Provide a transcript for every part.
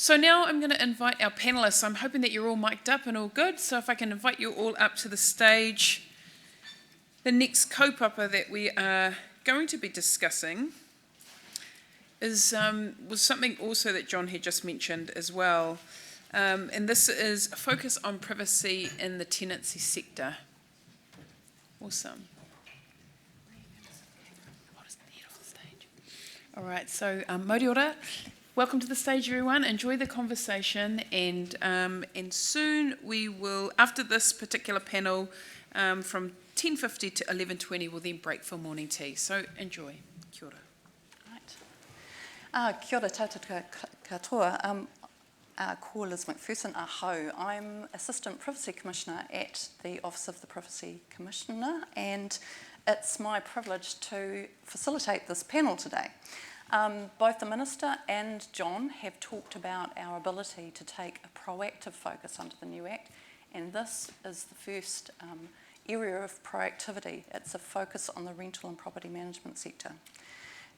So now I'm going to invite our panellists. I'm hoping that you're all mic'd up and all good. So if I can invite you all up to the stage. The next kaupapa that we are going to be discussing was something also that John had just mentioned as well. And this is a focus on privacy in the tenancy sector. Awesome. All right, so Mauri ora. Welcome to the stage, everyone. Enjoy the conversation, and soon we will, after this particular panel, from 10:50 to 11:20, we'll then break for morning tea. So enjoy. Kia ora. Right. Kia ora tātou katoa. Ko Liz Macpherson ahau. I'm Assistant Privacy Commissioner at the Office of the Privacy Commissioner, and it's my privilege to facilitate this panel today. Both the Minister and John have talked about our ability to take a proactive focus under the new Act, and this is the first area of proactivity. It's a focus on the rental and property management sector.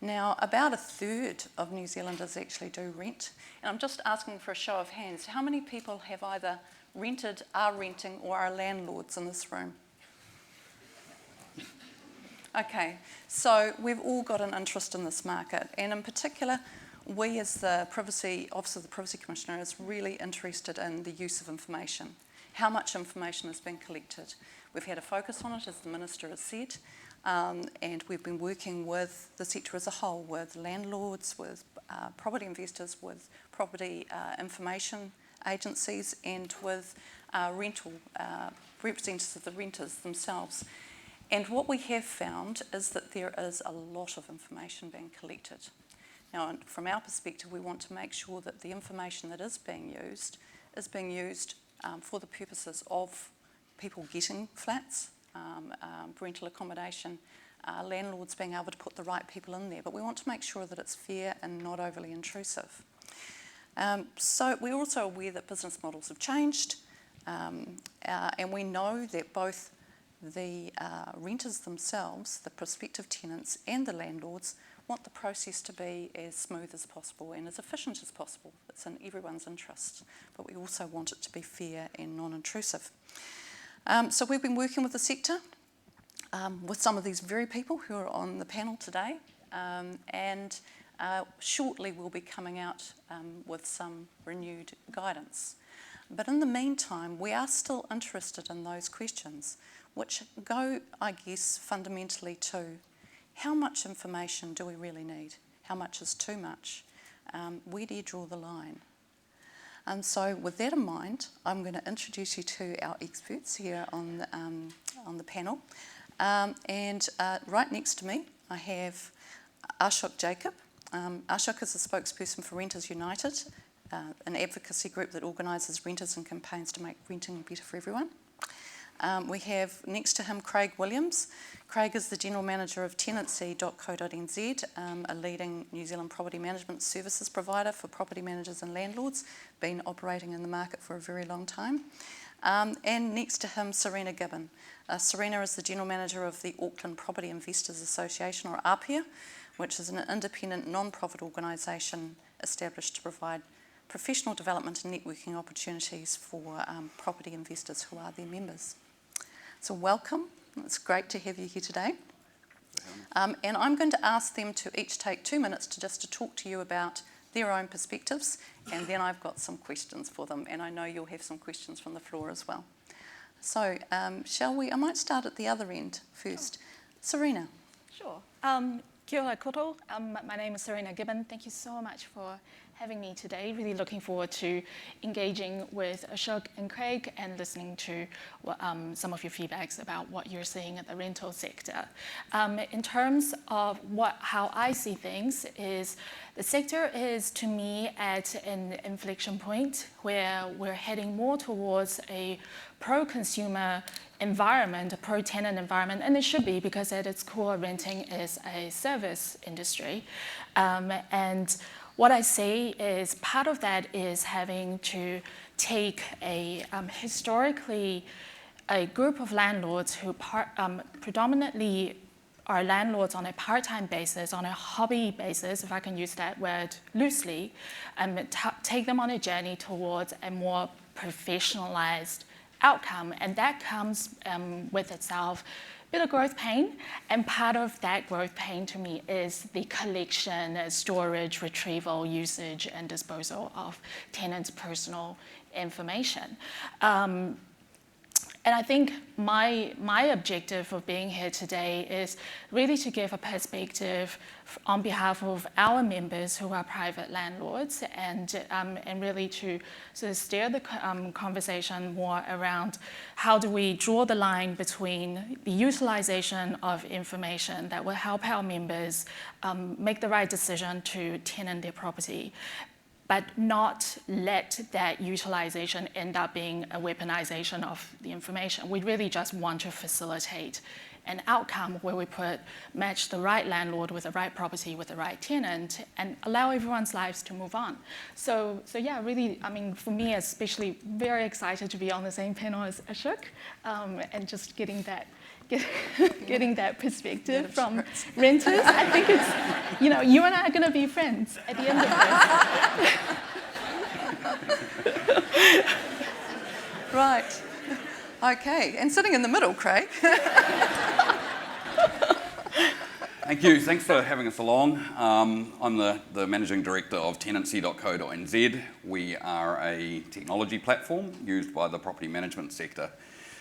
Now, about a third of New Zealanders actually do rent, and I'm just asking for a show of hands. How many people have either rented, are renting, or are landlords in this room? Okay, so we've all got an interest in this market, and in particular, we as the Office of the Privacy Commissioner is really interested in the use of information. How much information has been collected? We've had a focus on it, as the Minister has said, and we've been working with the sector as a whole, with landlords, with property investors, with property information agencies, and with rental representatives of the renters themselves. And what we have found is that there is a lot of information being collected. Now, from our perspective, we want to make sure that the information that is being used for the purposes of people getting flats, rental accommodation, landlords being able to put the right people in there. But we want to make sure that it's fair and not overly intrusive. So we're also aware that business models have changed, and we know that both the renters themselves, the prospective tenants and the landlords want the process to be as smooth as possible and as efficient as possible. It's in everyone's interest, but we also want it to be fair and non-intrusive. So we've been working with the sector, with some of these very people who are on the panel today, and shortly we'll be coming out with some renewed guidance. But in the meantime, we are still interested in those questions, which go, I guess, fundamentally to how much information do we really need? How much is too much? Where do you draw the line? And so with that in mind, I'm going to introduce you to our experts here on the panel. And right next to me, I have Ashok Jacob. Ashok is the spokesperson for Renters United, an advocacy group that organises renters and campaigns to make renting better for everyone. We have next to him Craeg Williams. Craeg is the General Manager of Tenancy.co.nz, a leading New Zealand property management services provider for property managers and landlords, been operating in the market for a very long time. And next to him, Sarina Gibbon. Sarina is the General Manager of the Auckland Property Investors Association, or APIA, which is an independent non-profit organisation established to provide professional development and networking opportunities for property investors who are their members. So welcome, it's great to have you here today. And I'm going to ask them to each take 2 minutes to talk to you about their own perspectives, and then I've got some questions for them, and I know you'll have some questions from the floor as well. So shall we, I might start at the other end first. Sarina. Sure. Kia ora koutou. My name is Sarina Gibbon. Thank you so much for having me today. Really looking forward to engaging with Ashok and Craeg and listening to some of your feedbacks about what you're seeing at the rental sector. In terms of how I see things, is the sector is, to me, at an inflection point where we're heading more towards a pro-consumer environment, a pro-tenant environment, and it should be, because at its core, renting is a service industry. And what I say is part of that is having to take a historically a group of landlords who predominantly our landlords on a part-time basis, on a hobby basis, if I can use that word loosely, take them on a journey towards a more professionalized outcome. And that comes with itself a bit of growth pain. And part of that growth pain to me is the collection, storage, retrieval, usage, and disposal of tenants' personal information. And I think my objective of being here today is really to give a perspective on behalf of our members who are private landlords, and really to sort of steer the conversation more around how do we draw the line between the utilization of information that will help our members make the right decision to tenant their property, but not let that utilization end up being a weaponization of the information. We really just want to facilitate an outcome where we match the right landlord with the right property with the right tenant and allow everyone's lives to move on. So yeah, really, I mean, for me especially, very excited to be on the same panel as Ashok, and just getting that perspective from renters. I think it's, you and I are going to be friends at the end of this. Right. Okay. And sitting in the middle, Craeg. Thank you. Thanks for having us along. I'm the Managing Director of Tenancy.co.nz. We are a technology platform used by the property management sector.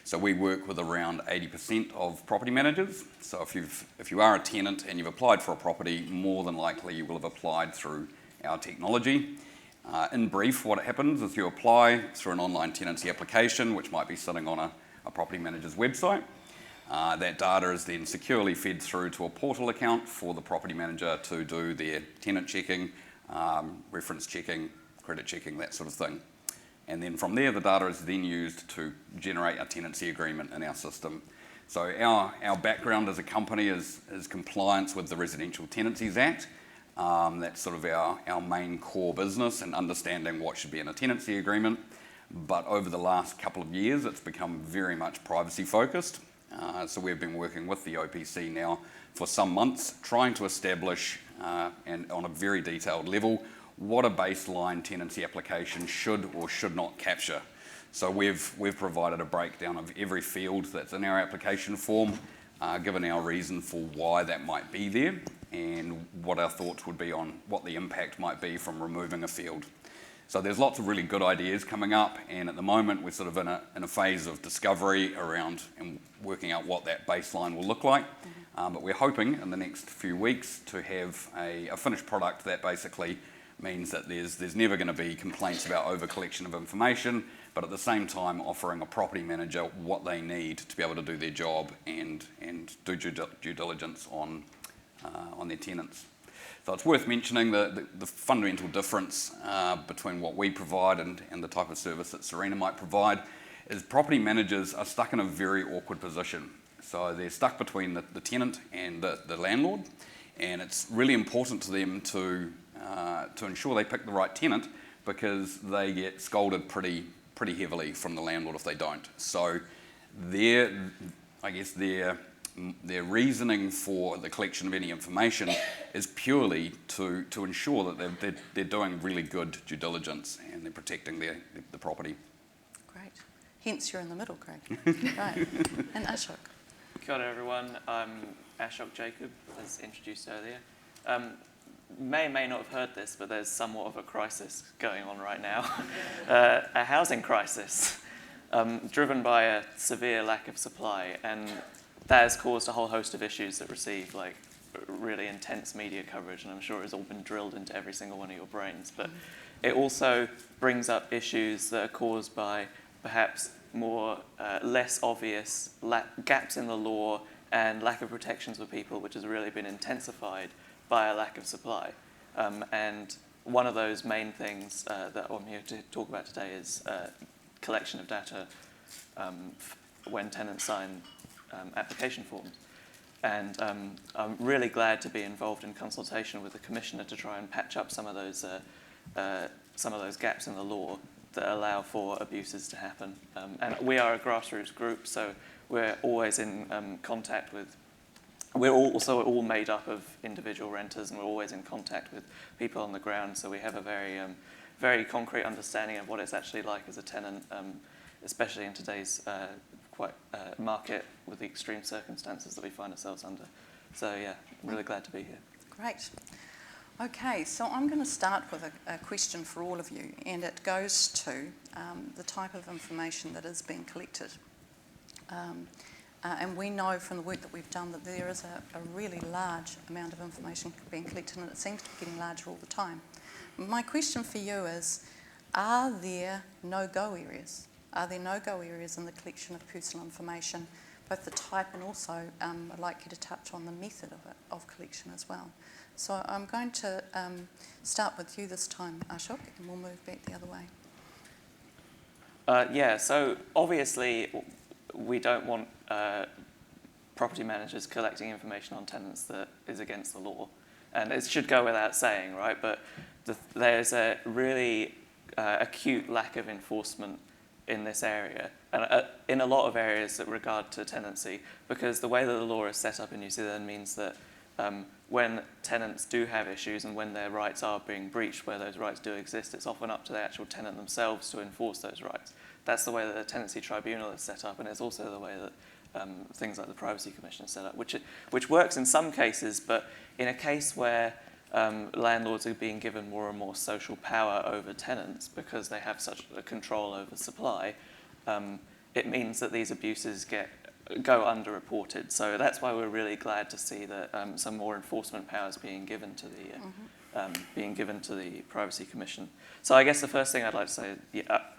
So we work with around 80% of property managers. So if you are a tenant and you've applied for a property, more than likely you will have applied through our technology. In brief, what happens is you apply through an online tenancy application, which might be sitting on a property manager's website. That data is then securely fed through to a portal account for the property manager to do their tenant checking, reference checking, credit checking, that sort of thing. And then from there, the data is then used to generate a tenancy agreement in our system. So our background as a company is compliance with the Residential Tenancies Act. That's sort of our main core business and understanding what should be in a tenancy agreement. But over the last couple of years, it's become very much privacy focused. So we've been working with the OPC now for some months, trying to establish, and on a very detailed level, what a baseline tenancy application should or should not capture. So we've provided a breakdown of every field that's in our application form, given our reason for why that might be there, and what our thoughts would be on what the impact might be from removing a field. So there's lots of really good ideas coming up, and at the moment we're sort of in a phase of discovery around and working out what that baseline will look like. But we're hoping in the next few weeks to have a finished product that basically means that there's never going to be complaints about over collection of information, but at the same time offering a property manager what they need to be able to do their job and do due diligence on their tenants. So it's worth mentioning the fundamental difference between what we provide and the type of service that Sarina might provide is property managers are stuck in a very awkward position. So they're stuck between the tenant and the landlord, and it's really important to them to ensure they pick the right tenant because they get scolded pretty heavily from the landlord if they don't. So their reasoning for the collection of any information is purely to ensure that they're doing really good due diligence and they're protecting the property. Great. Hence you're in the middle, Craeg. Right. And Ashok. Kia ora everyone, I'm Ashok Jacob, as introduced earlier. May not have heard this, but there's somewhat of a crisis going on right now. A housing crisis, driven by a severe lack of supply, and that has caused a whole host of issues that receive like really intense media coverage, and I'm sure it's all been drilled into every single one of your brains. But it also brings up issues that are caused by perhaps less obvious gaps in the law and lack of protections for people, which has really been intensified by a lack of supply. And one of those main things that I'm here to talk about today is collection of data when tenants sign application forms. And I'm really glad to be involved in consultation with the Commissioner to try and patch up some of those gaps in the law that allow for abuses to happen. And we are a grassroots group, so we're always in contact with we're also all made up of individual renters, and we're always in contact with people on the ground, so we have a very concrete understanding of what it's actually like as a tenant, especially in today's market with the extreme circumstances that we find ourselves under. So yeah, I'm really glad to be here. Great. Okay, so I'm going to start with a question for all of you, and it goes to the type of information that is being collected. And we know from the work that we've done that there is a really large amount of information being collected, and it seems to be getting larger all the time. My question for you is, are there no-go areas? Are there no-go areas in the collection of personal information, both the type and also I'd like you to touch on the method of collection as well. So I'm going to start with you this time, Ashok, and we'll move back the other way. Yeah, so obviously we don't want property managers collecting information on tenants that is against the law. And it should go without saying, right? But there's a really acute lack of enforcement in this area, and in a lot of areas that regard to tenancy, because the way that the law is set up in New Zealand means that when tenants do have issues and when their rights are being breached, where those rights do exist, it's often up to the actual tenant themselves to enforce those rights. That's the way that the tenancy tribunal is set up, and it's also the way that things like the Privacy Commission is set up, which works in some cases, but in a case where landlords are being given more and more social power over tenants because they have such a control over supply, it means that these abuses go underreported. So that's why we're really glad to see that some more enforcement powers being given to the Privacy Commission. So I guess the first thing I'd like to say,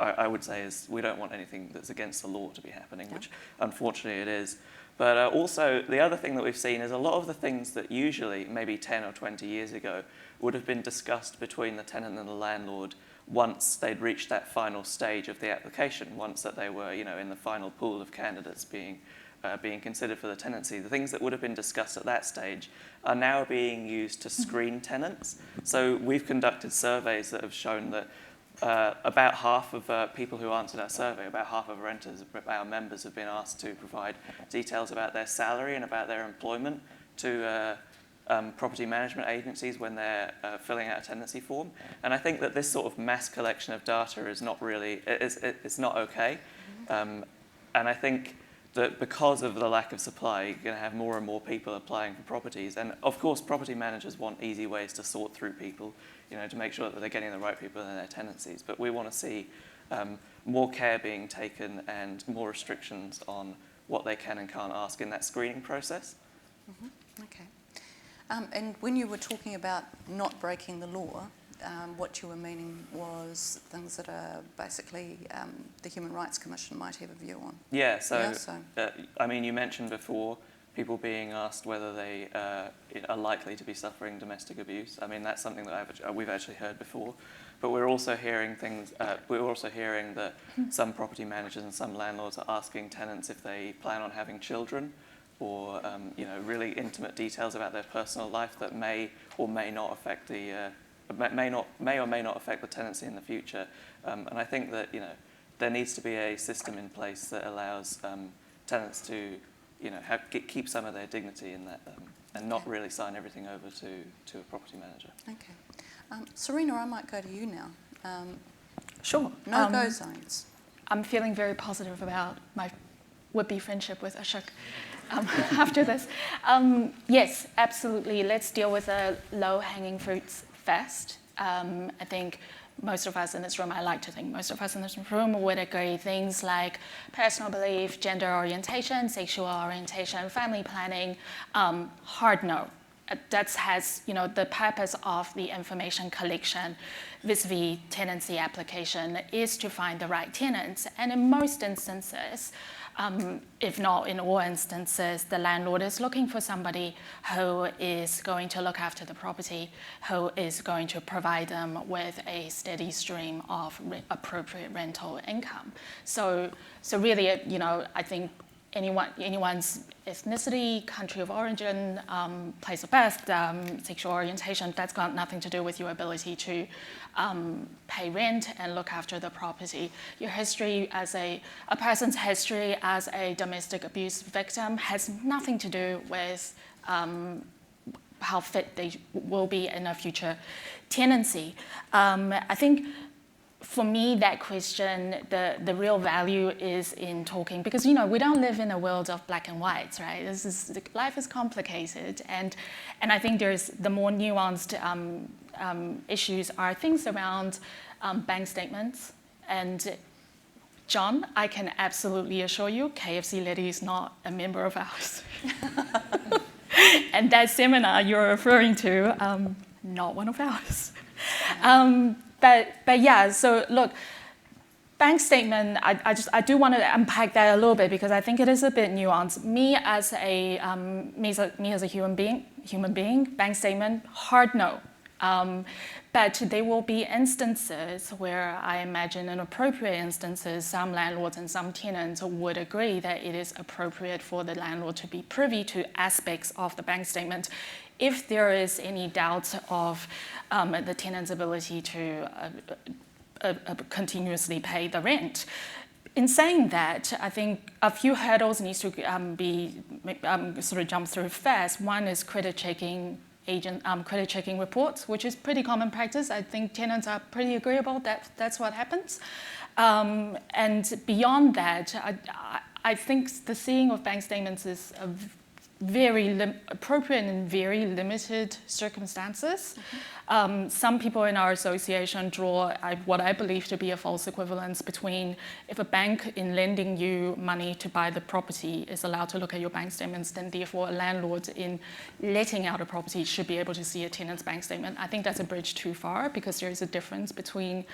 I would say, is we don't want anything that's against the law to be happening, which unfortunately it is. But also, the other thing that we've seen is a lot of the things that usually, maybe 10 or 20 years ago, would have been discussed between the tenant and the landlord once they'd reached that final stage of the application, once that they were, in the final pool of candidates being considered for the tenancy. The things that would have been discussed at that stage are now being used to screen tenants. So we've conducted surveys that have shown that about half of people who answered our survey, about half of renters, our members, have been asked to provide details about their salary and about their employment to property management agencies when they're filling out a tenancy form. And I think that this sort of mass collection of data is not really, it's not okay. And I think that because of the lack of supply, you're going to have more and more people applying for properties. And of course, property managers want easy ways to sort through people, to make sure that they're getting the right people in their tenancies. But we want to see more care being taken and more restrictions on what they can and can't ask in that screening process. Mm-hmm. Okay. And when you were talking about not breaking the law, what you were meaning was things that are basically the Human Rights Commission might have a view on. Yeah, you mentioned before people being asked whether they are likely to be suffering domestic abuse. I mean, that's something that we've actually heard before. But we're also hearing that some property managers and some landlords are asking tenants if they plan on having children, or really intimate details about their personal life that may or may not affect the tenancy in the future. And I think that there needs to be a system in place that allows tenants to keep some of their dignity in that, and not really sign everything over to a property manager. Okay, Sarina, I might go to you now. Sure. No-go zones. I'm feeling very positive about my would-be friendship with Ashok after this. Yes, absolutely. Let's deal with the low-hanging fruits first. I think most of us in this room, I like to think most of us in this room would agree things like personal belief, gender orientation, sexual orientation, family planning, hard no. That has, the purpose of the information collection vis-a-vis tenancy application is to find the right tenants. And in most instances, if not in all instances, the landlord is looking for somebody who is going to look after the property, who is going to provide them with a steady stream of appropriate rental income. So really, I think anyone's ethnicity, country of origin, place of birth, sexual orientation, that's got nothing to do with your ability to pay rent and look after the property. Your history as a person's history as a domestic abuse victim has nothing to do with how fit they will be in a future tenancy. I think for me, that question, the real value is in talking, because we don't live in a world of black and whites, right? Life is complicated, and I think there's the more nuanced issues are things around bank statements. And John, I can absolutely assure you, KFC Lady is not a member of ours. And that seminar you're referring to, not one of ours. But yeah, so look, bank statement, I do want to unpack that a little bit, because I think it is a bit nuanced. Me as a human being, bank statement, hard no. But there will be instances where I imagine, in appropriate instances, some landlords and some tenants would agree that it is appropriate for the landlord to be privy to aspects of the bank statement if there is any doubt of the tenant's ability to continuously pay the rent. In saying that, I think a few hurdles needs to be sort of jumped through fast. One is credit checking reports, which is pretty common practice. I think tenants are pretty agreeable that that's what happens. And beyond that, I think the seeing of bank statements is a very appropriate in very limited circumstances. Mm-hmm. Some people in our association draw what I believe to be a false equivalence between if a bank in lending you money to buy the property is allowed to look at your bank statements, then therefore a landlord in letting out a property should be able to see a tenant's bank statement. I think that's a bridge too far, because there is a difference between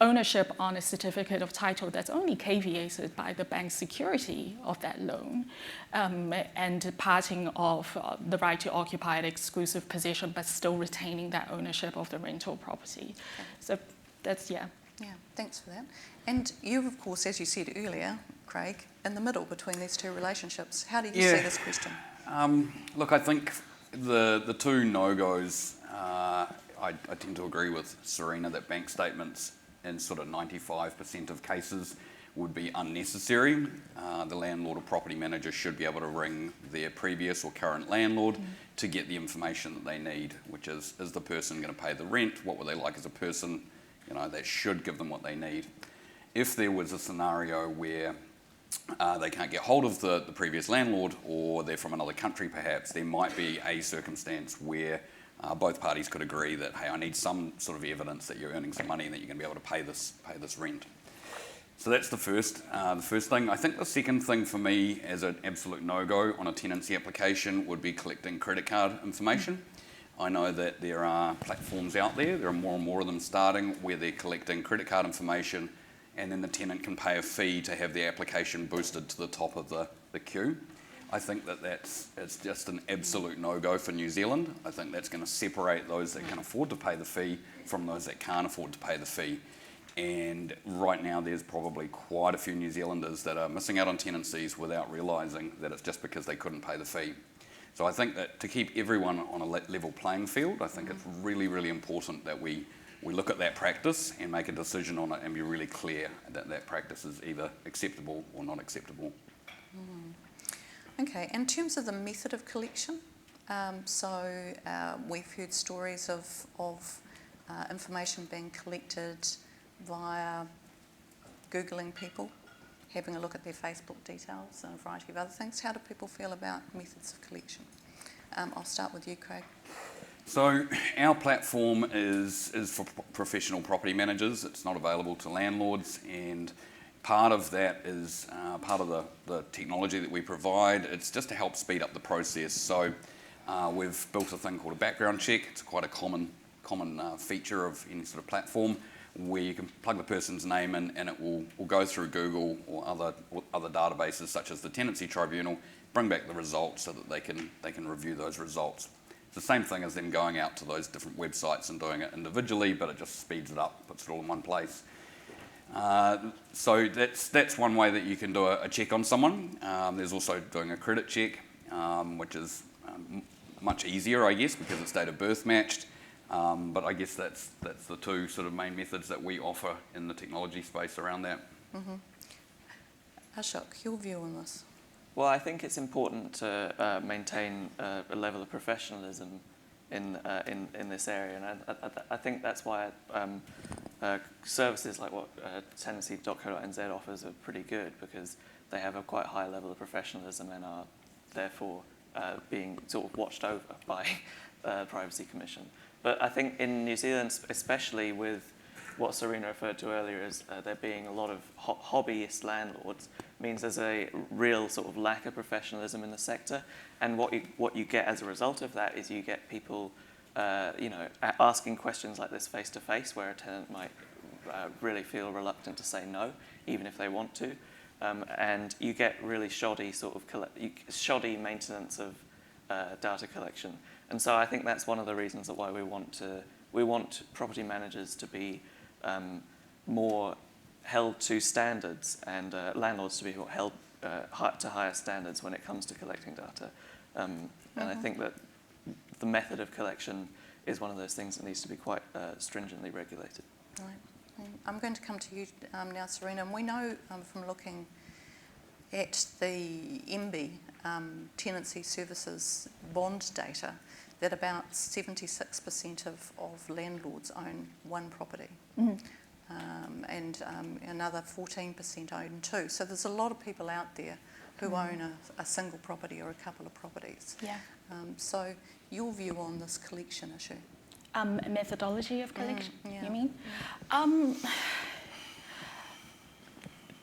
ownership on a certificate of title that's only caveated by the bank's security of that loan, and parting of the right to occupy an exclusive possession, but still retaining that ownership of the rental property. Okay. So that's, yeah. Yeah, thanks for that. And you, of course, as you said earlier, Craig, in the middle between these two relationships. How do you see this question? Look, I think the two no-goes, I tend to agree with Sarina that bank statements in sort of 95% of cases would be unnecessary. The landlord or property manager should be able to ring their previous or current landlord to get the information that they need, which is the person going to pay the rent? What were they like as a person? That should give them what they need. If there was a scenario where they can't get hold of the previous landlord, or they're from another country perhaps, there might be a circumstance where both parties could agree that, hey, I need some sort of evidence that you're earning some money and that you're going to be able to pay this rent. So that's the first thing. I think the second thing for me as an absolute no-go on a tenancy application would be collecting credit card information. I know that there are platforms out there are more and more of them starting, where they're collecting credit card information, and then the tenant can pay a fee to have their application boosted to the top of the queue. I think it's just an absolute no-go for New Zealand. I think that's going to separate those that can afford to pay the fee from those that can't afford to pay the fee. And right now there's probably quite a few New Zealanders that are missing out on tenancies without realising that it's just because they couldn't pay the fee. So I think that to keep everyone on a level playing field, I think it's really, really important that we look at that practice and make a decision on it and be really clear that practice is either acceptable or not acceptable. Okay, in terms of the method of collection, we've heard stories of information being collected via Googling people, having a look at their Facebook details and a variety of other things. How do people feel about methods of collection? I'll start with you, Craig. So our platform is for professional property managers. It's not available to landlords, and part of that is part of the technology that we provide. It's just to help speed up the process. So we've built a thing called a background check. It's quite a common feature of any sort of platform, where you can plug the person's name in and it will go through Google or other databases such as the Tenancy Tribunal, bring back the results so that they can review those results. It's the same thing as them going out to those different websites and doing it individually, but it just speeds it up, puts it all in one place. So that's one way that you can do a check on someone. There's also doing a credit check, which is much easier, I guess, because it's date of birth matched. But I guess that's the two sort of main methods that we offer in the technology space around that. Mm-hmm. Ashok, your view on this? Well, I think it's important to maintain a level of professionalism in this area, and I think that's why services like what Tenancy.co.nz offers are pretty good, because they have a quite high level of professionalism and are therefore being sort of watched over by the Privacy Commission. But I think in New Zealand, especially with what Sarina referred to earlier as there being a lot of hobbyist landlords, means there's a real sort of lack of professionalism in the sector. And what you get as a result of that is you get people, asking questions like this face to face, where a tenant might really feel reluctant to say no, even if they want to. And you get really shoddy shoddy maintenance of data collection. And so I think that's one of the reasons that why we want property managers to be more held to standards, and landlords to be held to higher standards when it comes to collecting data. And I think that the method of collection is one of those things that needs to be quite stringently regulated. Right. I'm going to come to you now, Sarina. And we know from looking at the MB tenancy services bond data that about 76% of landlords own one property. And another 14% own two. So there's a lot of people out there who own a single property or a couple of properties. Yeah. So your view on this collection issue? Methodology of collection, yeah. you mean?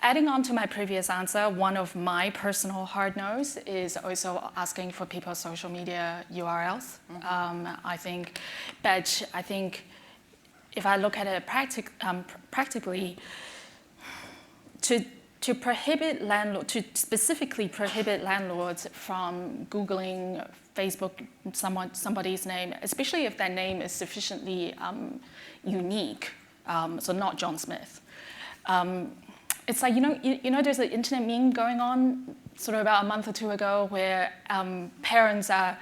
Adding on to my previous answer, one of my personal hard no's is also asking for people's social media URLs. I think if I look at it practically, to specifically prohibit landlords from Googling Facebook somebody's name, especially if that name is sufficiently unique, so not John Smith. It's like, there's an internet meme going on sort of about a month or two ago where parents are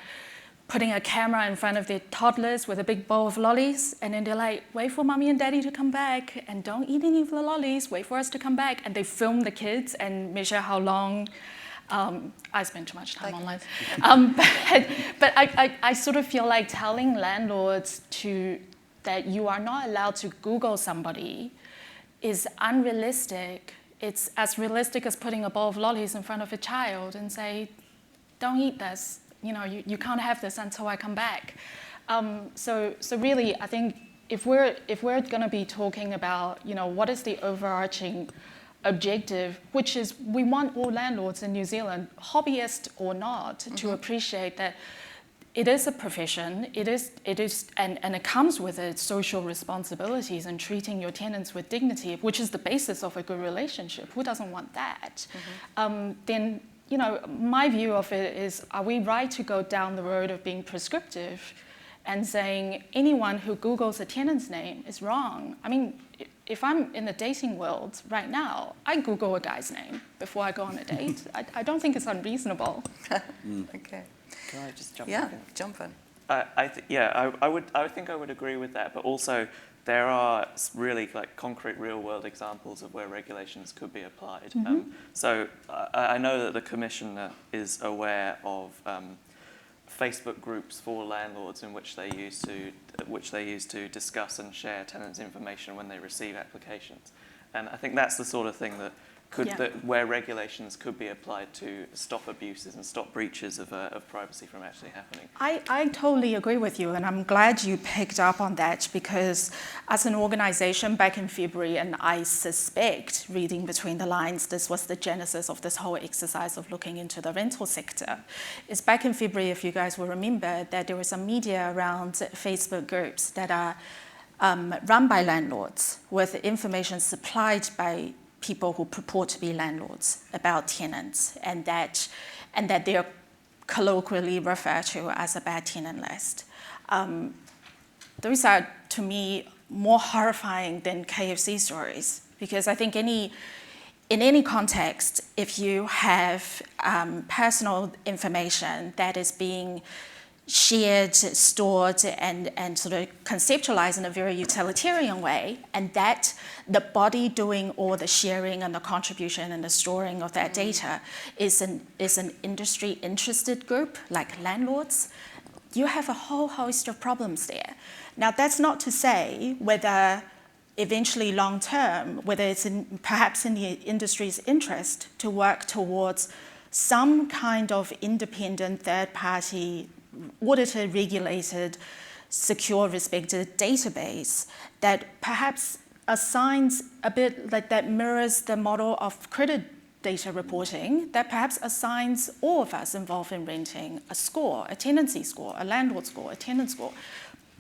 putting a camera in front of their toddlers with a big bowl of lollies, and then they're like, wait for mommy and daddy to come back, and don't eat any of the lollies, wait for us to come back. And they film the kids and measure how long. I spend too much time online. But I sort of feel like telling landlords that you are not allowed to Google somebody is unrealistic. It's as realistic as putting a bowl of lollies in front of a child and say, don't eat this. You can't have this until I come back. So really, I think if we're going to be talking about, what is the overarching objective, which is we want all landlords in New Zealand, hobbyist or not, to appreciate that it is a profession. It is, and it comes with its social responsibilities and treating your tenants with dignity, which is the basis of a good relationship. Who doesn't want that? Then, my view of it is: are we right to go down the road of being prescriptive and saying anyone who Googles a tenant's name is wrong? I mean, if I'm in the dating world right now, I Google a guy's name before I go on a date. I don't think it's unreasonable. Okay. Can I just jump in? Yeah, jump in. I think I would agree with that, but also there are really concrete real-world examples of where regulations could be applied. So I know that the Commissioner is aware of Facebook groups for landlords in which they use to discuss and share tenants' information when they receive applications, and I think that's the sort of thing that where regulations could be applied to stop abuses and stop breaches of privacy from actually happening. I totally agree with you, and I'm glad you picked up on that, because as an organization back in February, and I suspect, reading between the lines, this was the genesis of this whole exercise of looking into the rental sector, is back in February, if you guys will remember, that there was some media around Facebook groups that are run by landlords with information supplied by people who purport to be landlords about tenants, and that they're colloquially referred to as a bad tenant list. Those are, to me, more horrifying than KFC stories, because I think in any context, if you have personal information that is being shared, stored, and sort of conceptualized in a very utilitarian way, and that the body doing all the sharing and the contribution and the storing of that data is an industry interested group like landlords, you have a whole host of problems there. Now, that's not to say whether eventually long term, whether it's perhaps in the industry's interest to work towards some kind of independent third party, audited, regulated, secure, respected database that perhaps assigns a bit like that mirrors the model of credit data reporting, that perhaps assigns all of us involved in renting a score, a tenancy score, a landlord score, a tenant score.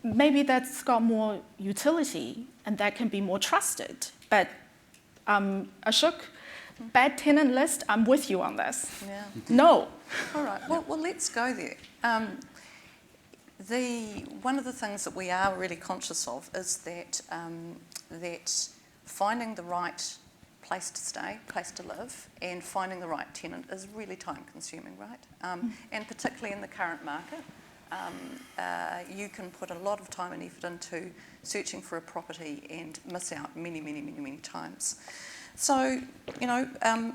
Maybe that's got more utility and that can be more trusted. But Ashok, bad tenant list, I'm with you on this. Yeah. No. All right, well, let's go there. One of the things that we are really conscious of is that that finding the right place to stay, place to live, and finding the right tenant is really time consuming, right? And particularly in the current market, you can put a lot of time and effort into searching for a property and miss out many times. So, you know,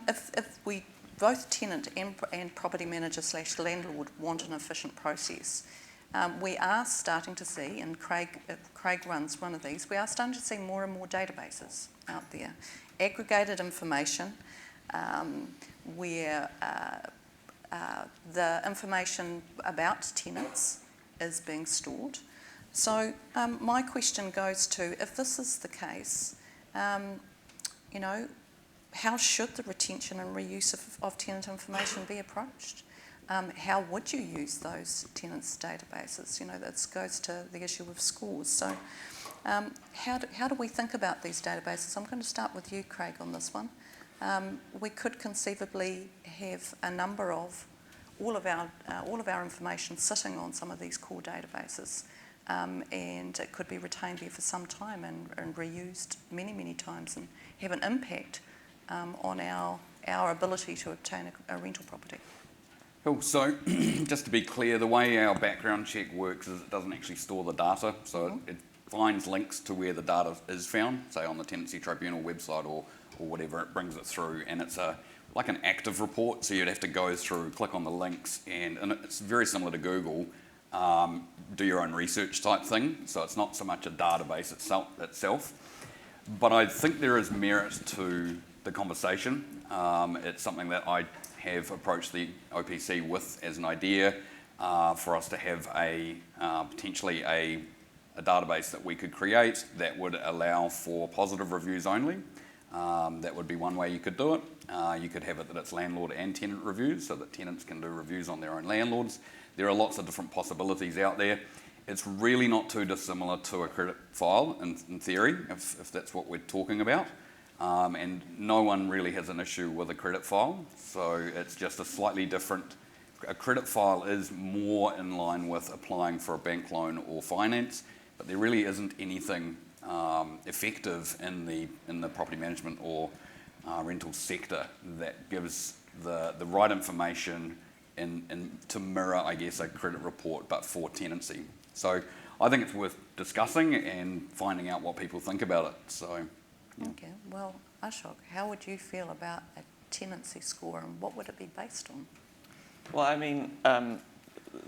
if we both tenant and property manager / landlord want an efficient process, we are starting to see, and Craeg runs one of these, we are starting to see more and more databases out there. Aggregated information where the information about tenants is being stored. So my question goes to, if this is the case, you know, how should the retention and reuse of tenant information be approached? How would you use those tenants' databases? You know, that goes to the issue of scores. So how do we think about these databases? I'm going to start with you, Craeg, on this one. We could conceivably have a number of all of our information sitting on some of these core databases, and it could be retained there for some time and reused many times and have an impact on our ability to obtain a rental property. Cool. So just to be clear, the way our background check works is it doesn't actually store the data, so it finds links to where the data is found, say on the Tenancy Tribunal website or whatever, it brings it through, and it's like an active report, so you'd have to go through, click on the links, and it's very similar to Google, do your own research type thing, so it's not so much a database itself. But I think there is merit to the conversation. It's something that I have approached the OPC with as an idea for us to have potentially a database that we could create that would allow for positive reviews only. That would be one way you could do it. You could have it that it's landlord and tenant reviews, so that tenants can do reviews on their own landlords. There are lots of different possibilities out there. It's really not too dissimilar to a credit file in theory, if that's what we're talking about. And no one really has an issue with a credit file, so it's just a slightly different. A credit file is more in line with applying for a bank loan or finance, but there really isn't anything effective in the property management or rental sector that gives the right information to mirror, I guess, a credit report, but for tenancy. So I think it's worth discussing and finding out what people think about it. So. Yeah. Okay, well, Ashok, how would you feel about a tenancy score and what would it be based on? Well, I mean,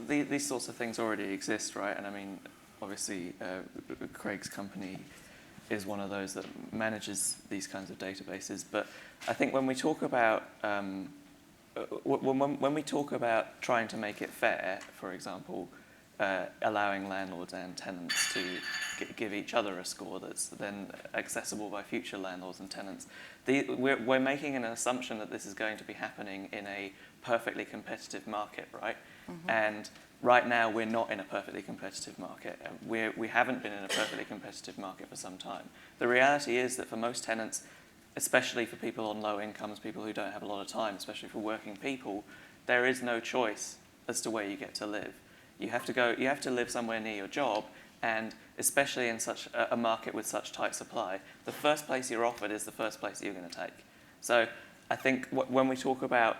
these sorts of things already exist, right? And I mean, obviously, Craeg's company is one of those that manages these kinds of databases. But I think when we talk about when we talk about trying to make it fair, for example, allowing landlords and tenants to give each other a score that's then accessible by future landlords and tenants. We're making an assumption that this is going to be happening in a perfectly competitive market, right? Mm-hmm. And right now we're not in a perfectly competitive market. We haven't been in a perfectly competitive market for some time. The reality is that for most tenants, especially for people on low incomes, people who don't have a lot of time, especially for working people, there is no choice as to where you get to live. You have to live somewhere near your job, and especially in such a market with such tight supply, the first place you're offered is the first place you're going to take. So I think when we talk about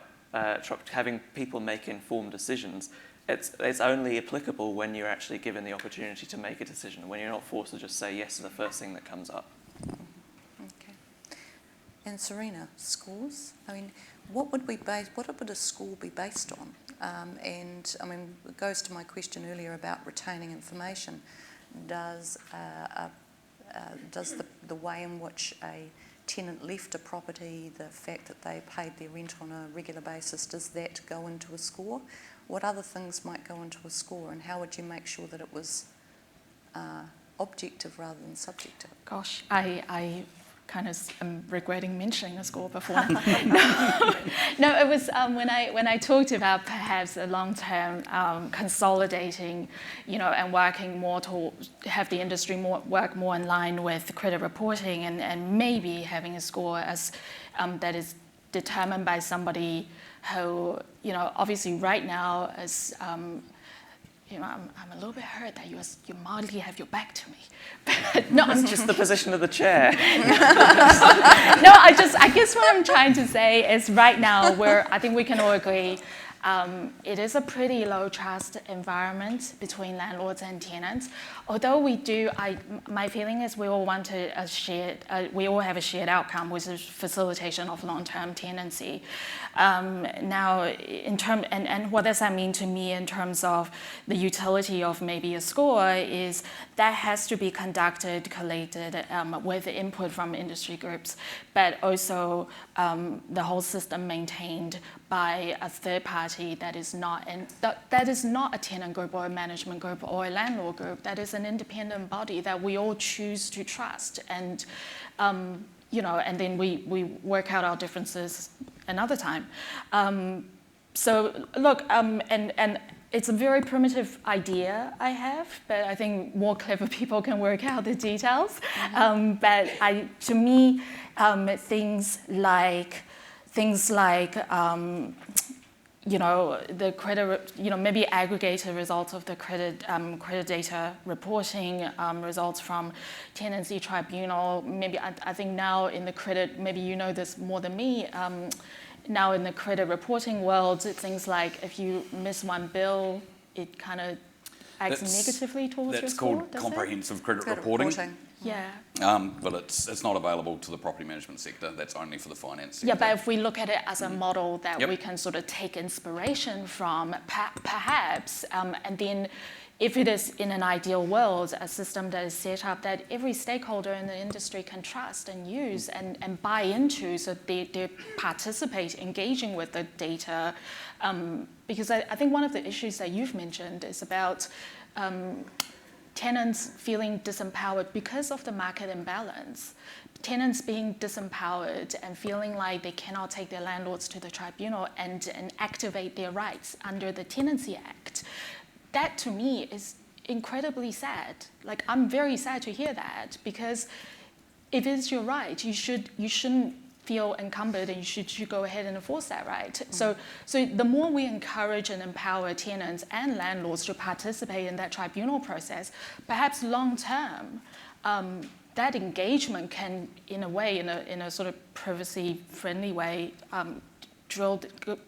having people make informed decisions, it's only applicable when you're actually given the opportunity to make a decision, when you're not forced to just say yes to the first thing that comes up. Okay. And Sarina, scores? I mean, what would a score be based on? And I mean, it goes to my question earlier about retaining information. Does the way in which a tenant left a property, the fact that they paid their rent on a regular basis, does that go into a score? What other things might go into a score, and how would you make sure that it was objective rather than subjective? Gosh, I kind of am regretting mentioning a score before. No, it was when I talked about perhaps a long-term consolidating, and working more to have the industry work more in line with credit reporting, and maybe having a score as that is determined by somebody who, obviously right now is. I'm a little bit hurt that you mildly have your back to me. But no, It's just the position of the chair. no, I guess what I'm trying to say is right now I think we can all agree it is a pretty low trust environment between landlords and tenants. Although my feeling is we all want we all have a shared outcome, which is facilitation of long-term tenancy. Now, and what does that mean to me in terms of the utility of maybe a score is that has to be conducted, collated with input from industry groups, but also the whole system maintained by a third party that is not a tenant group or a management group or a landlord group. That is an independent body that we all choose to trust, and and then we work out our differences another time. So look, and it's a very primitive idea I have, but I think more clever people can work out the details. But to me, things like the credit, maybe aggregated results of the credit data reporting, results from tenancy tribunal. Maybe I think now in the credit, maybe this more than me. Now in the credit reporting world, things like if you miss one bill, it kind of acts negatively towards your score. That's called comprehensive credit reporting. Yeah. But it's not available to the property management sector. That's only for the finance sector. Yeah, but if we look at it as a model that we can sort of take inspiration from, perhaps, and then if it is in an ideal world, a system that is set up that every stakeholder in the industry can trust and use and buy into, so they participate, engaging with the data. Because I think one of the issues that you've mentioned is about tenants feeling disempowered because of the market imbalance. Tenants being disempowered and feeling like they cannot take their landlords to the tribunal and activate their rights under the Tenancy Act. That to me is incredibly sad. Like, I'm very sad to hear that, because if it's your right, you shouldn't feel encumbered, and you should go ahead and enforce that right. So the more we encourage and empower tenants and landlords to participate in that tribunal process, perhaps long term, that engagement can, in a way, in a sort of privacy-friendly way,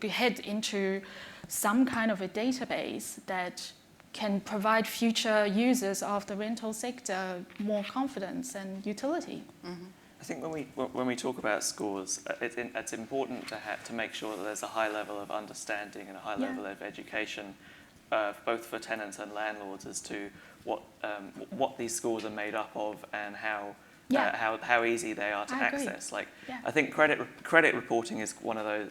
head into some kind of a database that can provide future users of the rental sector more confidence and utility. Mm-hmm. I think when we talk about scores, it's important to make sure that there's a high level of understanding and a high level of education, both for tenants and landlords, as to what these scores are made up of and how easy they are to access. I think credit reporting is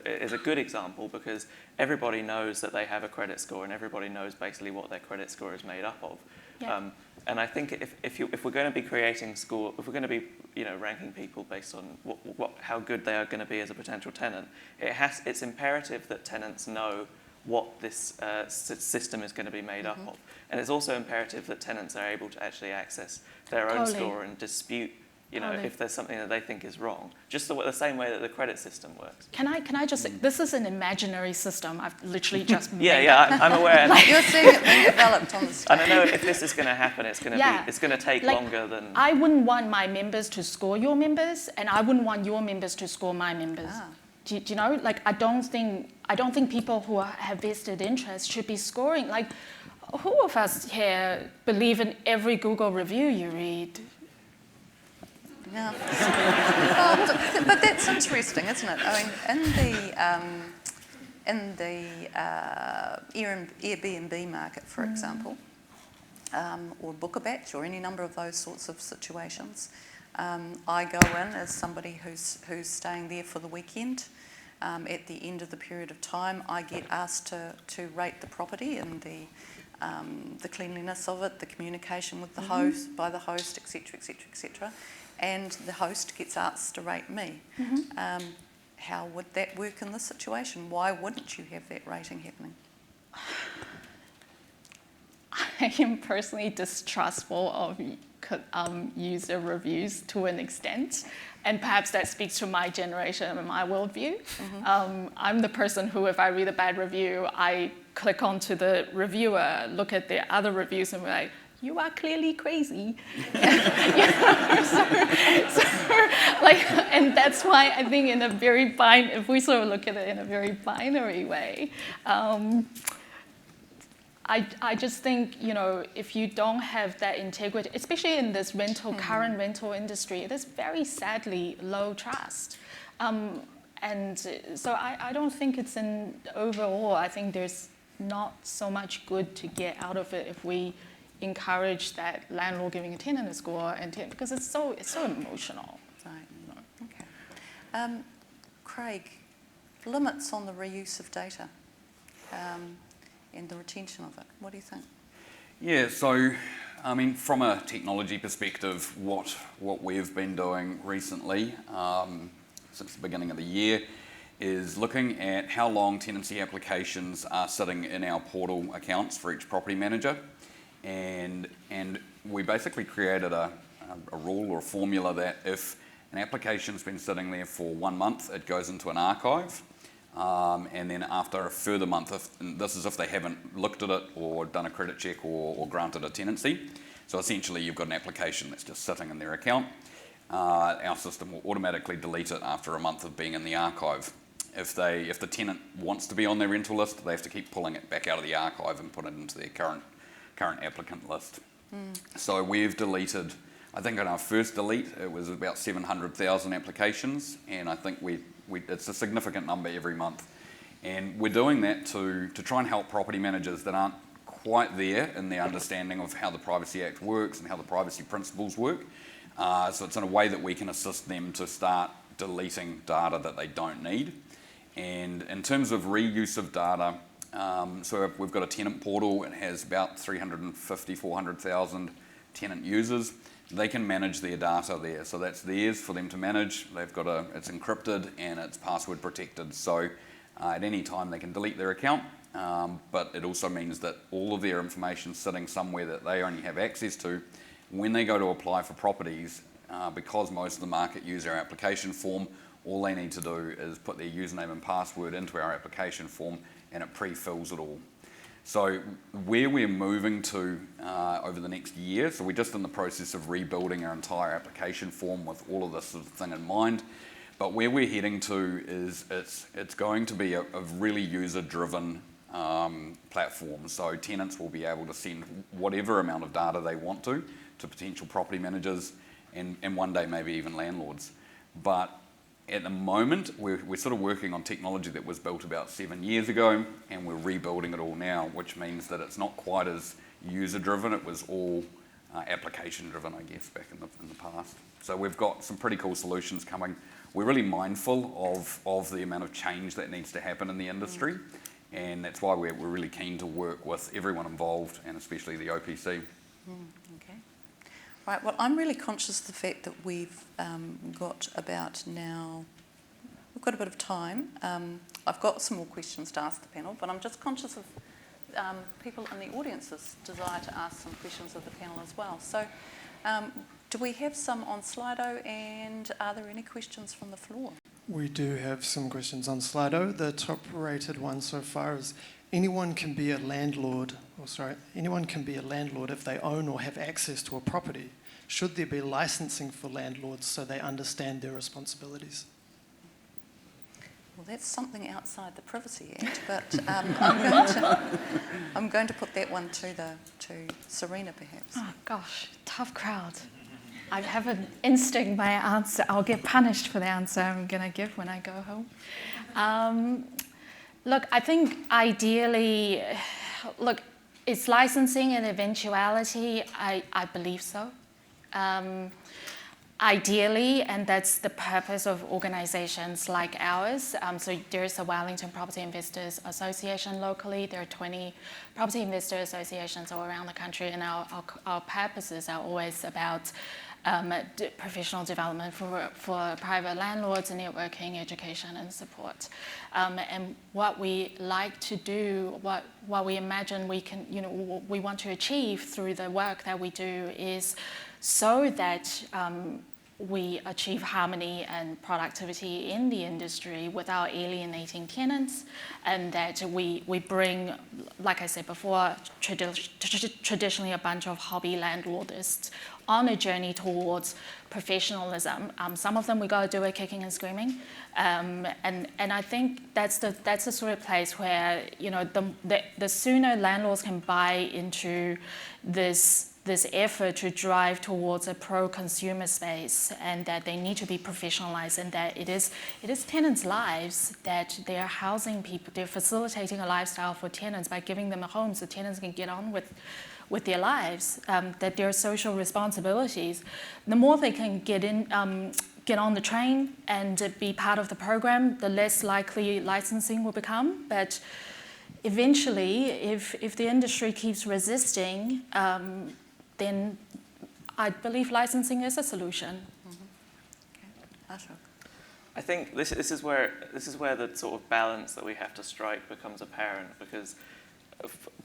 is a good example, because everybody knows that they have a credit score, and everybody knows basically what their credit score is made up of. Yeah. And I think if we're going to be creating score, if we're going to be ranking people based on how good they are going to be as a potential tenant, it's imperative that tenants know what this system is going to be made up of, and it's also imperative that tenants are able to actually access their own score and dispute if there's something that they think is wrong, just the same way that the credit system works. Can I just say, this is an imaginary system I've literally just made. I'm aware. You're seeing it being developed on the stage. And I know if this is going to happen, it's going to take longer than. I wouldn't want my members to score your members, and I wouldn't want your members to score my members. Do you know? Like, I don't think people who have vested interest should be scoring. Like, who of us here believe in every Google review you read? Yeah. Well, but that's interesting, isn't it? I mean, in the Airbnb market, for example, or Book a Batch, or any number of those sorts of situations, I go in as somebody who's staying there for the weekend. At the end of the period of time, I get asked to rate the property and the cleanliness of it, the communication with the host, by the host, etc., etc., etc. And the host gets asked to rate me. How would that work in this situation? Why wouldn't you have that rating happening? I am personally distrustful of user reviews to an extent, and perhaps that speaks to my generation and my worldview. I'm the person who, if I read a bad review, I click onto the reviewer, look at their other reviews, and be like, you are clearly crazy. And that's why I think if we sort of look at it in a very binary way, I just think, if you don't have that integrity, especially in this current rental industry, there's very sadly low trust. And so I don't think it's overall, I think there's not so much good to get out of it if we encourage that landlord giving a tenant a score, because it's so emotional. Right. Okay. Craig, limits on the reuse of data and the retention of it. What do you think? Yeah, so I mean, from a technology perspective, what we've been doing recently, since the beginning of the year, is looking at how long tenancy applications are sitting in our portal accounts for each property manager. And we basically created a rule or a formula that if an application's been sitting there for 1 month, it goes into an archive. And then after a further month, and this is if they haven't looked at it or done a credit check or granted a tenancy. So essentially you've got an application that's just sitting in their account. Our system will automatically delete it after a month of being in the archive. If the tenant wants to be on their rental list, they have to keep pulling it back out of the archive and put it into their current applicant list. So we've deleted, I think on our first delete, it was about 700,000 applications, and I think it's a significant number every month. And we're doing that to try and help property managers that aren't quite there in their understanding of how the Privacy Act works and how the privacy principles work. So it's in a way that we can assist them to start deleting data that they don't need. And in terms of reuse of data, so we've got a tenant portal. It has about 350, 400,000 tenant users. They can manage their data there. So that's theirs for them to manage. It's encrypted and it's password protected. So at any time they can delete their account. But it also means that all of their information is sitting somewhere that they only have access to. When they go to apply for properties, because most of the market use our application form, all they need to do is put their username and password into our application form and it pre-fills it all. So where we're moving to over the next year, so we're just in the process of rebuilding our entire application form with all of this sort of thing in mind, but where we're heading to is it's going to be a really user-driven platform. So tenants will be able to send whatever amount of data they want to potential property managers and one day maybe even landlords. But at the moment, we're sort of working on technology that was built about 7 years ago, and we're rebuilding it all now, which means that it's not quite as user-driven. It was all application-driven, I guess, back in the past. So we've got some pretty cool solutions coming. We're really mindful of the amount of change that needs to happen in the industry, and that's why we're really keen to work with everyone involved, and especially the OPC. Okay. Right, well, I'm really conscious of the fact that we've got a bit of time. I've got some more questions to ask the panel, but I'm just conscious of people in the audience's desire to ask some questions of the panel as well. So do we have some on Slido, and are there any questions from the floor? We do have some questions on Slido. The top-rated one so far is anyone can be a landlord if they own or have access to a property. Should there be licensing for landlords so they understand their responsibilities? Well, that's something outside the Privacy Act, but I'm going to put that one to Sarina, perhaps. Oh gosh, tough crowd. I have an instinct my answer. I'll get punished for the answer I'm going to give when I go home. Look, I think ideally, is licensing an eventuality? I believe so. Ideally, and that's the purpose of organisations like ours. So there's a Wellington Property Investors Association locally. There are 20 property investor associations all around the country, and our purposes are always about professional development for private landlords, networking, education, and support. And what we like to do, what we imagine we can, we want to achieve through the work that we do is so that we achieve harmony and productivity in the industry without alienating tenants, and that we bring, like I said before, traditionally a bunch of hobby landlordists on a journey towards professionalism. Some of them we got to do it kicking and screaming, and I think that's the sort of place where the sooner landlords can buy into this effort to drive towards a pro-consumer space, and that they need to be professionalized, and that it is tenants' lives that they are housing people. They're facilitating a lifestyle for tenants by giving them a home so tenants can get on with their lives, that there are social responsibilities. The more they can get on the train and be part of the program, the less likely licensing will become. But eventually, if the industry keeps resisting, then I believe licensing is a solution. Okay. Ashok. I think this is where the sort of balance that we have to strike becomes apparent, because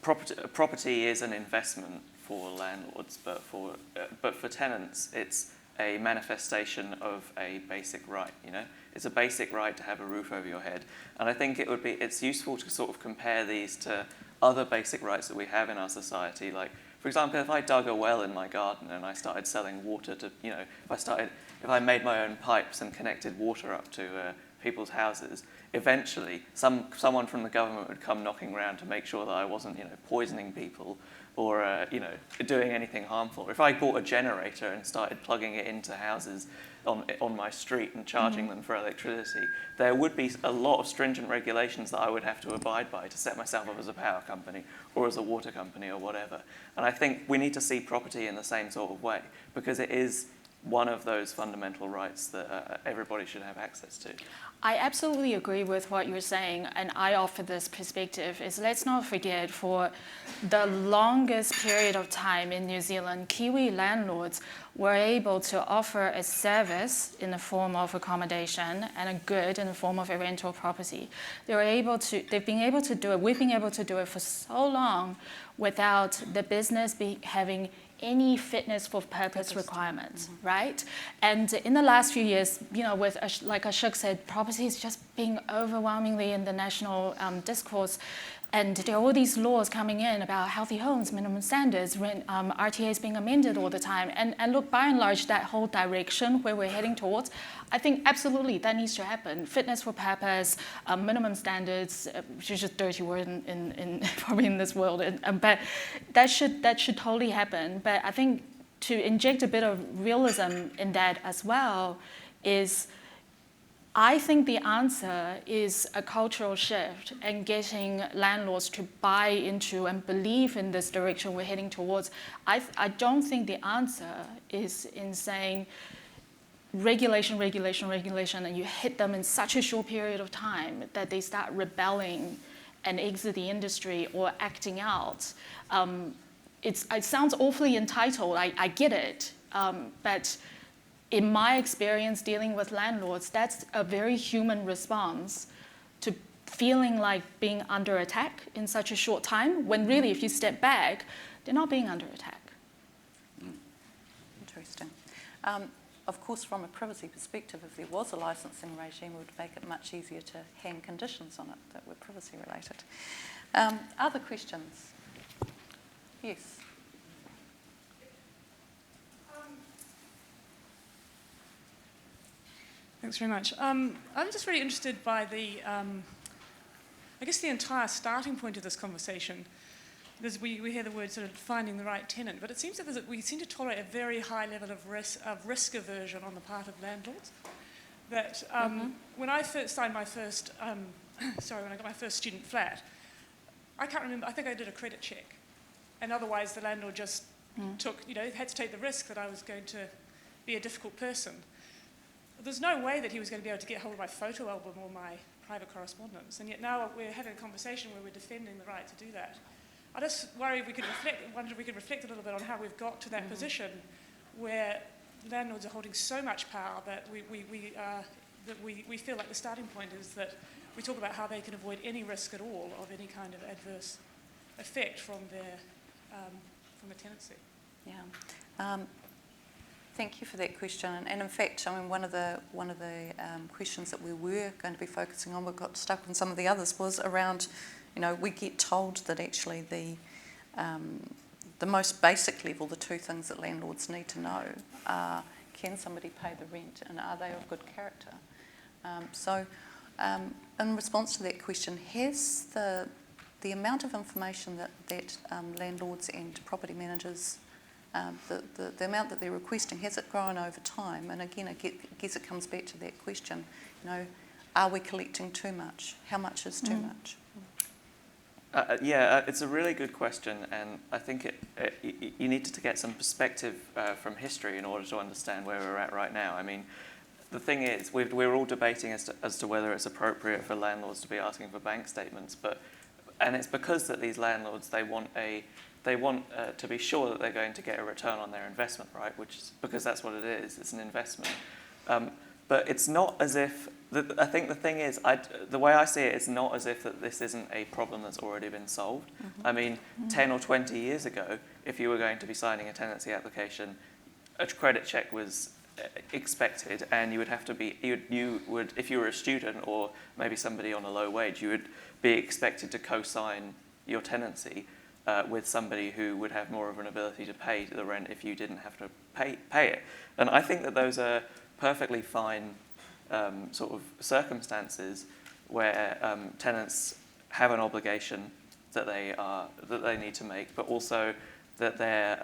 property is an investment for landlords, but for tenants, it's a manifestation of a basic right. It's a basic right to have a roof over your head, and I think it's useful to sort of compare these to other basic rights that we have in our society. Like, for example, if I dug a well in my garden and I started selling water to, if I made my own pipes and connected water up to people's houses, eventually someone from the government would come knocking around to make sure that I wasn't, poisoning people or, doing anything harmful. If I bought a generator and started plugging it into houses on my street and charging them for electricity, there would be a lot of stringent regulations that I would have to abide by to set myself up as a power company or as a water company or whatever. And I think we need to see property in the same sort of way, because it is one of those fundamental rights that everybody should have access to. I absolutely agree with what you're saying, and I offer this perspective is, let's not forget, for the longest period of time in New Zealand, Kiwi landlords were able to offer a service in the form of accommodation and a good in the form of a rental property. They've been able to do it, we've been able to do it for so long without the business having any fitness for purpose requirements, right? And in the last few years, with, like Ashok said, property is just being overwhelmingly in the national discourse. And there are all these laws coming in about healthy homes, minimum standards, RTAs being amended all the time. And look, by and large, that whole direction where we're heading towards, I think absolutely that needs to happen. Fitness for purpose, minimum standards, which is just a dirty word in probably in this world, but that should totally happen. But I think to inject a bit of realism in that as well is, I think the answer is a cultural shift and getting landlords to buy into and believe in this direction we're heading towards. I don't think the answer is in saying regulation, and you hit them in such a short period of time that they start rebelling and exit the industry or acting out. It sounds awfully entitled, I get it, but in my experience dealing with landlords, that's a very human response to feeling like being under attack in such a short time, when really, if you step back, they're not being under attack. Interesting. Of course, from a privacy perspective, if there was a licensing regime, it would make it much easier to hang conditions on it that were privacy related. Other questions? Yes. Thanks very much. I'm just really interested by the, I guess the entire starting point of this conversation. Because we hear the word sort of finding the right tenant, but it seems that we seem to tolerate a very high level of risk aversion on the part of landlords. That when I first signed my first, when I got my first student flat, I can't remember, I think I did a credit check. And otherwise the landlord just had to take the risk that I was going to be a difficult person. There's no way that he was going to be able to get hold of my photo album or my private correspondence. And yet now we're having a conversation where we're defending the right to do that. I just wonder if we could reflect a little bit on how we've got to that position where landlords are holding so much power that we feel like the starting point is that we talk about how they can avoid any risk at all of any kind of adverse effect from the tenancy. Yeah. Thank you for that question. And in fact, I mean, one of the questions that we were going to be focusing on, we got stuck on some of the others, was around, we get told that actually the most basic level, the two things that landlords need to know are, can somebody pay the rent and are they of good character? In response to that question, has the amount of information that landlords and property managers, the amount that they're requesting, has it grown over time? And again, I guess it comes back to that question, are we collecting too much? How much is too much? It's a really good question, and I think you need to get some perspective from history in order to understand where we're at right now. I mean, the thing is, we're all debating as to whether it's appropriate for landlords to be asking for bank statements, and it's because that these landlords, they want to be sure that they're going to get a return on their investment, right? Which is because that's what it is. It's an investment. But it's not as if, I think the thing is, the way I see it, it's not as if that this isn't a problem that's already been solved. I mean, 10 or 20 years ago, if you were going to be signing a tenancy application, a credit check was expected, and you would have to be, you would, if you were a student or maybe somebody on a low wage, you would be expected to co-sign your tenancy with somebody who would have more of an ability to pay the rent if you didn't have to pay it. And I think that those are perfectly fine sort of circumstances where tenants have an obligation that they need to make, but also that their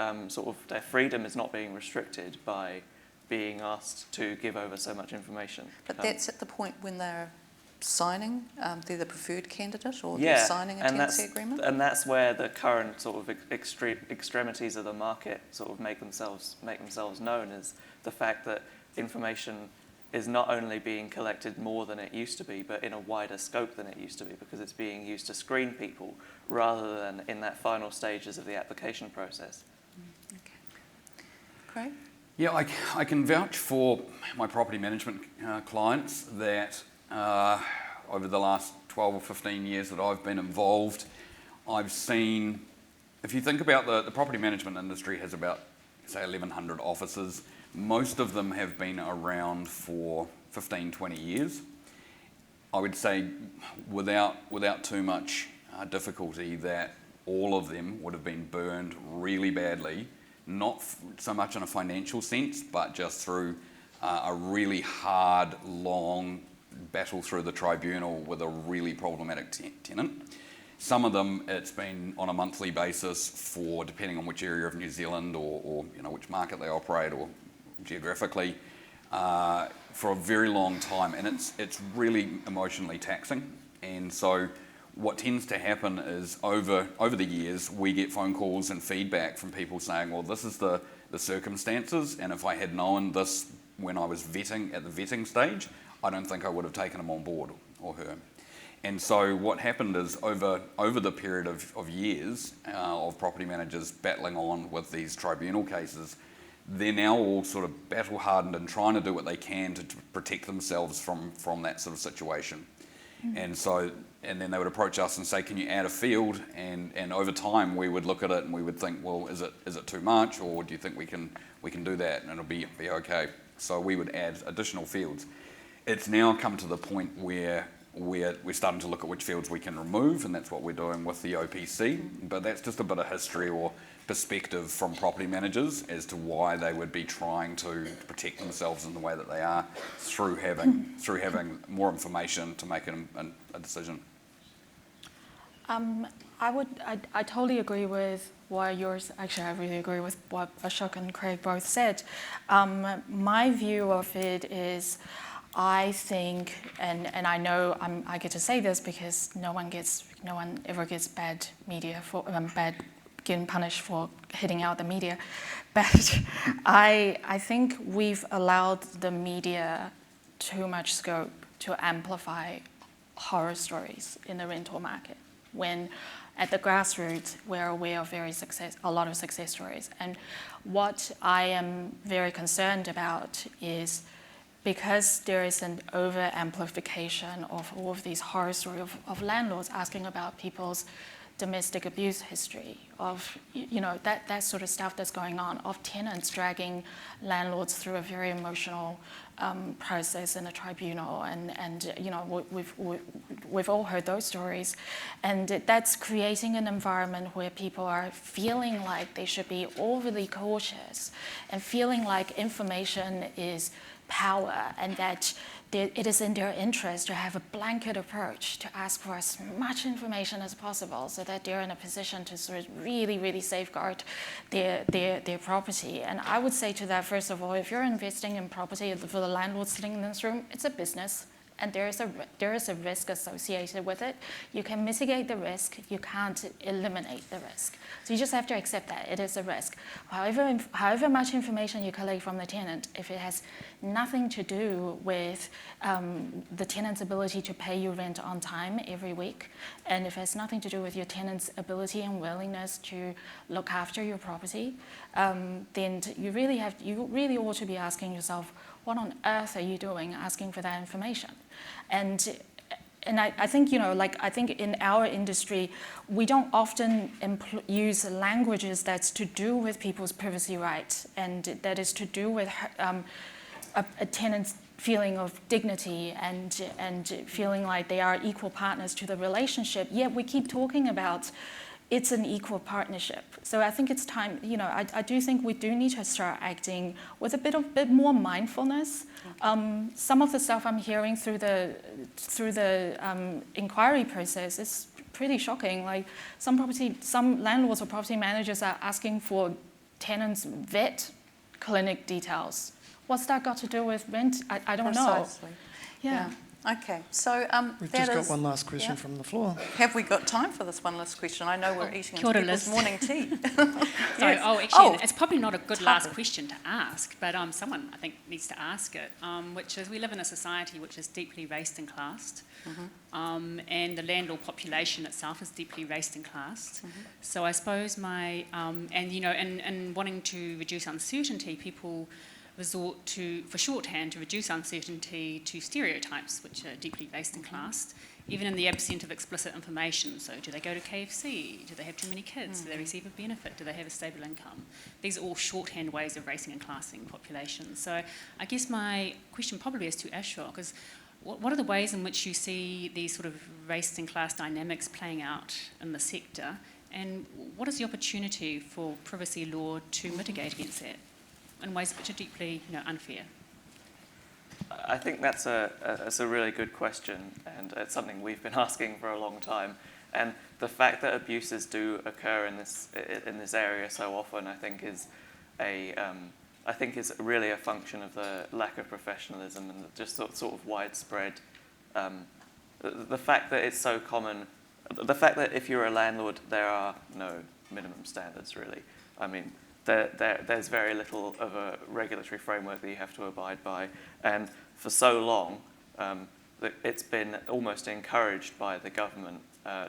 their freedom is not being restricted by being asked to give over so much information. But that's at the point when they're signing, they're the preferred candidate, or they're signing a tenancy agreement? And that's where the current sort of extremities of the market sort of make themselves known, is the fact that information is not only being collected more than it used to be, but in a wider scope than it used to be, because it's being used to screen people rather than in that final stages of the application process. Okay. Craig? Yeah, I can vouch for my property management clients that over the last 12 or 15 years that I've been involved, I've seen, if you think about the property management industry has about, say, 1,100 offices. Most of them have been around for 15, 20 years. I would say without too much difficulty that all of them would have been burned really badly, not so much in a financial sense, but just through a really hard, long battle through the tribunal with a really problematic tenant. Some of them, it's been on a monthly basis for, depending on which area of New Zealand or which market they operate or geographically, for a very long time, and it's really emotionally taxing. And so what tends to happen is over the years we get phone calls and feedback from people saying, well, this is the circumstances, and if I had known this when I was vetting at the vetting stage, I don't think I would have taken him on board or her. And so what happened is over the period of years of property managers battling on with these tribunal cases, they're now all sort of battle hardened and trying to do what they can to protect themselves from that sort of situation. And then they would approach us and say, can you add a field? And over time we would look at it and we would think, well, is it too much, or do you think we can do that and it'll be okay? So we would add additional fields. It's now come to the point where we're starting to look at which fields we can remove, and that's what we're doing with the OPC. But that's just a bit of history, or perspective from property managers as to why they would be trying to protect themselves in the way that they are through having more information to make a decision. I totally agree with what yours, actually I really agree with what Ashok and Craeg both said. My view of it is, I think, and I know I get to say this because no one ever gets bad media for getting punished for hitting out the media, but I think we've allowed the media too much scope to amplify horror stories in the rental market, when at the grassroots we're aware of a lot of success stories. And what I am very concerned about is, because there is an over-amplification of all of these horror stories of landlords asking about people's domestic abuse history, of that sort of stuff that's going on, of tenants dragging landlords through a very emotional process in a tribunal, and we've all heard those stories, and that's creating an environment where people are feeling like they should be overly cautious and feeling like information is power, and that it is in their interest to have a blanket approach to ask for as much information as possible, so that they're in a position to sort of really, really safeguard their property. And I would say to that, first of all, if you're investing in property for the landlord sitting in this room, it's a business. And there is a risk associated with it. You can mitigate the risk, you can't eliminate the risk. So you just have to accept that it is a risk. However much information you collect from the tenant, if it has nothing to do with the tenant's ability to pay you rent on time every week, and if it has nothing to do with your tenant's ability and willingness to look after your property, then you really ought to be asking yourself, what on earth are you doing asking for that information? And I think, I think in our industry, we don't often use languages that's to do with people's privacy rights, and that is to do with a tenant's feeling of dignity and feeling like they are equal partners to the relationship. Yet we keep talking about it's an equal partnership. So I think it's time, I do think we do need to start acting with a bit more mindfulness. Some of the stuff I'm hearing through the inquiry process is pretty shocking. Like some landlords or property managers are asking for tenants' vet clinic details. What's that got to do with rent? I don't Precisely. know. Yeah. Okay, so We've just got one last question from the floor. Have we got time for this one last question? I know we're eating into people's morning tea. It's probably not a good last question to ask, but someone I think needs to ask it, which is, we live in a society which is deeply raced and classed, and the landlord population itself is deeply raced and classed. So I suppose and wanting to reduce uncertainty, people resort to, for shorthand, to reduce uncertainty, to stereotypes, which are deeply based and classed, even in the absence of explicit information. So do they go to KFC? Do they have too many kids? Do they receive a benefit? Do they have a stable income? These are all shorthand ways of racing and classing populations. So I guess my question probably is to Ashok, is what are the ways in which you see these sort of race and class dynamics playing out in the sector, and what is the opportunity for privacy law to mitigate against that in ways which are deeply unfair? I think that's a really good question, and it's something we've been asking for a long time. And the fact that abuses do occur in this area so often, I think is really a function of the lack of professionalism and just sort of widespread. The fact that it's so common, the fact that if you're a landlord, there are no minimum standards really. I mean, there's very little of a regulatory framework that you have to abide by, and for so long it's been almost encouraged by the government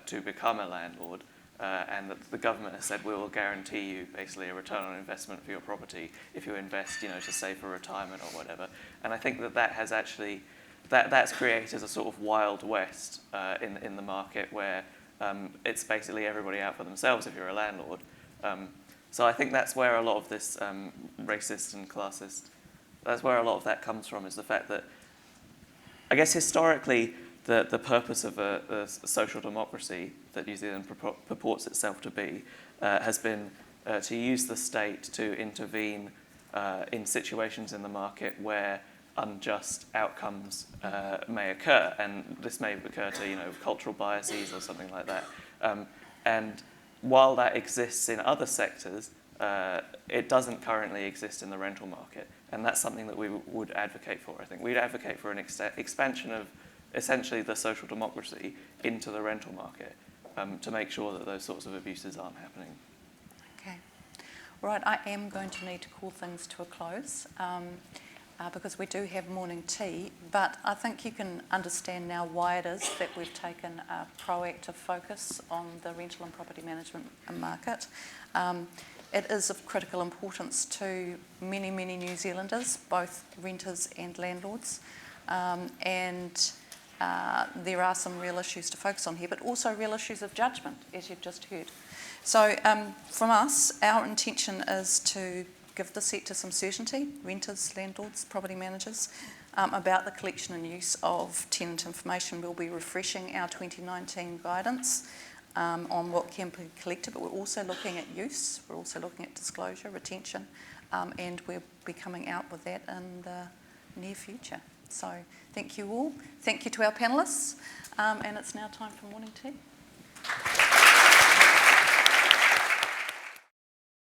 to become a landlord, and that the government has said, we will guarantee you basically a return on investment for your property if you invest, to save for retirement or whatever. And I think that has actually that's created a sort of wild west in the market where it's basically everybody out for themselves if you're a landlord. So I think that's where a lot of this racist and classist, that's where a lot of that comes from, is the fact that, I guess historically, the purpose of a social democracy that New Zealand purports itself to be has been to use the state to intervene in situations in the market where unjust outcomes may occur, and this may occur to cultural biases or something like that. And while that exists in other sectors, it doesn't currently exist in the rental market, and that's something that we would advocate for. I think we'd advocate for an expansion of essentially the social democracy into the rental market to make sure that those sorts of abuses aren't happening. Okay. Right, I am going to need to call things to a close because we do have morning tea, but I think you can understand now why it is that we've taken a proactive focus on the rental and property management market. It is of critical importance to many, many New Zealanders, both renters and landlords, and there are some real issues to focus on here, but also real issues of judgment, as you've just heard. So from us, our intention is to give the sector some certainty, renters, landlords, property managers, about the collection and use of tenant information. We'll be refreshing our 2019 guidance on what can be collected, but we're also looking at use, we're also looking at disclosure, retention, and we'll be coming out with that in the near future. So thank you all. Thank you to our panellists, and it's now time for morning tea.